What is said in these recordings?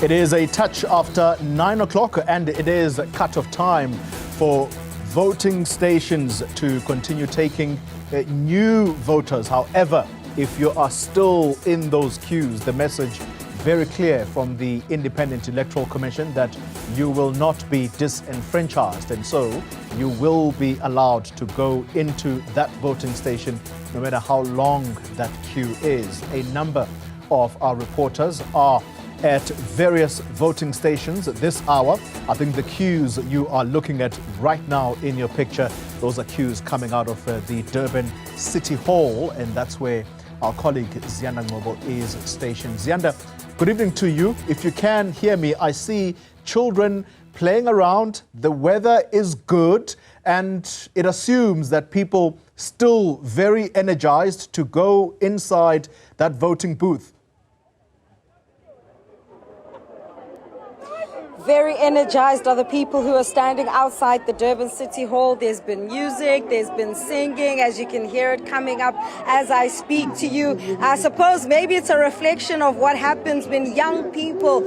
It is a touch after 9 o'clock and it is cut-off time for voting stations to continue taking new voters. However, if you are still in those queues, the message very clear from the Independent Electoral Commission that you will not be disenfranchised, and so you will be allowed to go into that voting station no matter how long that queue is. A number of our reporters are at various voting stations at this hour. I think the queues you are looking at right now in your picture, those are queues coming out of the Durban City Hall, and that's where our colleague Ziyanda Ngcobo is stationed. Ziyanda, good evening to you. If you can hear me, I see children playing around, the weather is good, and it assumes that people still very energized to go inside that voting booth. Very energized are the people who are standing outside the Durban City Hall. There's been music, there's been singing, as you can hear it coming up as I speak to you. I suppose maybe it's a reflection of what happens when young people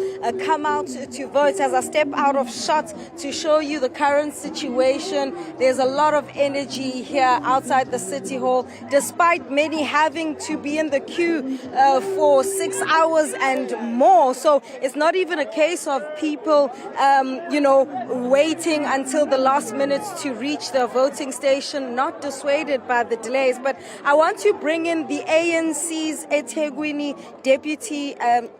come out to vote. As I step out of shot to show you the current situation, there's a lot of energy here outside the City Hall, despite many having to be in the queue for 6 hours and more. So it's not even a case of people waiting until the last minute to reach the voting station, not dissuaded by the delays. But I want to bring in the ANC's eThekwini Deputy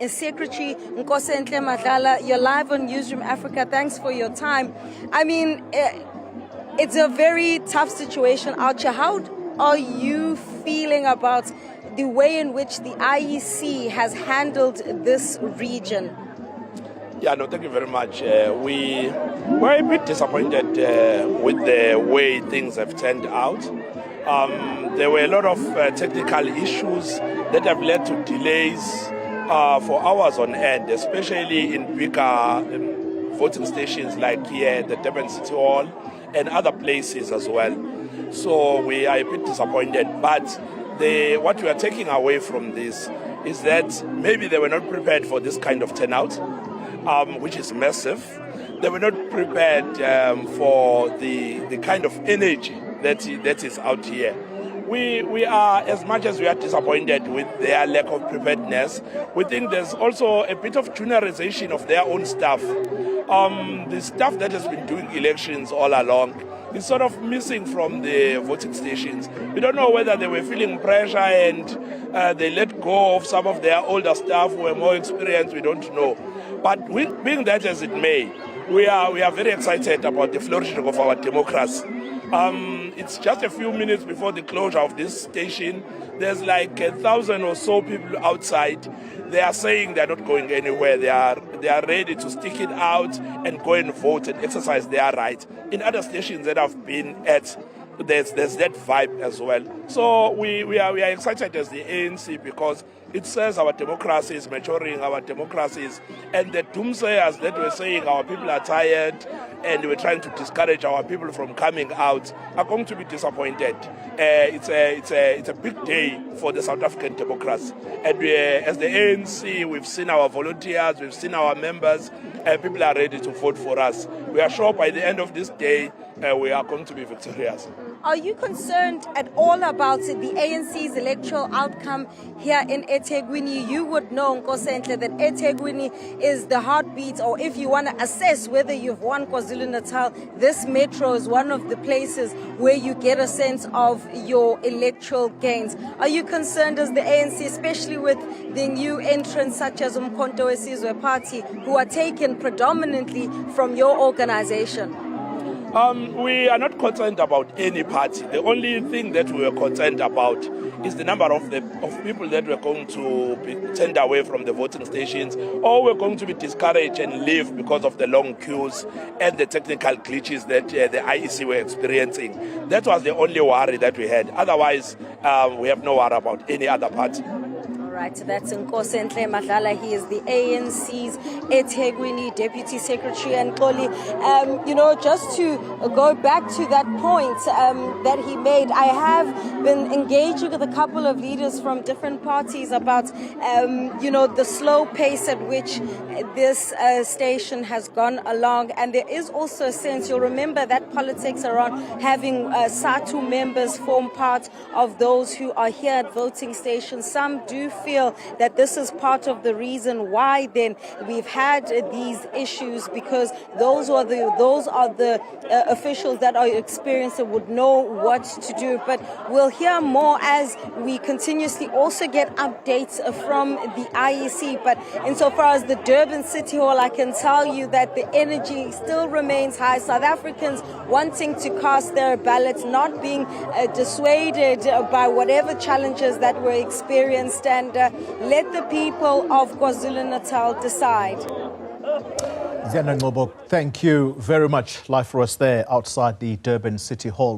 Secretary, Nkosenhle Madlala. You're live on Newsroom Africa. Thanks for your time. I mean, it's a very tough situation out here. How are you feeling about the way in which the IEC has handled this region? Yeah, no, thank you very much. We were a bit disappointed with the way things have turned out. There were a lot of technical issues that have led to delays for hours on end, especially in bigger voting stations like here, the Durban City Hall, and other places as well. So we are a bit disappointed. But what we are taking away from this is that maybe they were not prepared for this kind of turnout, which is massive. They were not prepared for the kind of energy that is out here. We are, as much as we are disappointed with their lack of preparedness, we think there's also a bit of juniorization of their own staff. The staff that has been doing elections all along is sort of missing from the voting stations. We don't know whether they were feeling pressure and they let go of some of their older staff who were more experienced. We don't know. But being that as it may, we are very excited about the flourishing of our democracy. It's just a few minutes before the closure of this station. There's like 1,000 or so people outside. They are saying they're not going anywhere. They are ready to stick it out and go and vote and exercise their right. In other stations that I've been at, there's that vibe as well. So we are excited as the ANC because it says our democracy is maturing, our democracies, and the doomsayers that were saying our people are tired and we're trying to discourage our people from coming out are going to be disappointed. It's a big day for the South African democracy. And as the ANC, we've seen our volunteers, we've seen our members, and people are ready to vote for us. We are sure by the end of this day, we are going to be victorious. Are you concerned at all about the ANC's electoral outcome here in eThekwini? You would know, Nkosenhle, that eThekwini is the heartbeat, or if you want to assess whether you've won KwaZulu-Natal, this metro is one of the places where you get a sense of your electoral gains. Are you concerned as the ANC, especially with the new entrants such as Umkhonto weSizwe Party, who are taken predominantly from your organization? We are not concerned about any party. The only thing that we are concerned about is the number of people that we're going to be turned away from the voting stations, or we're going to be discouraged and leave because of the long queues and the technical glitches that the IEC were experiencing. That was the only worry that we had. Otherwise, we have no worry about any other party. Right, so that's Nkosenhle Madlala. He is the ANC's eThekwini Deputy Secretary. And Xoli, just to go back to that point that he made, I have been engaging with a couple of leaders from different parties about, the slow pace at which this station has gone along. And there is also a sense, you'll remember that politics around having SATU members form part of those who are here at voting stations. Some do feel that this is part of the reason why then we've had these issues, because those are the officials that are experienced and would know what to do. But we'll hear more as we continuously also get updates from the IEC. But insofar as the Durban City Hall, I can tell you that the energy still remains high. South Africans wanting to cast their ballots, not being dissuaded by whatever challenges that were experienced, and let the people of KwaZulu-Natal decide. Ziyanda Ngcobo, thank you very much. Live for us there outside the Durban City Hall.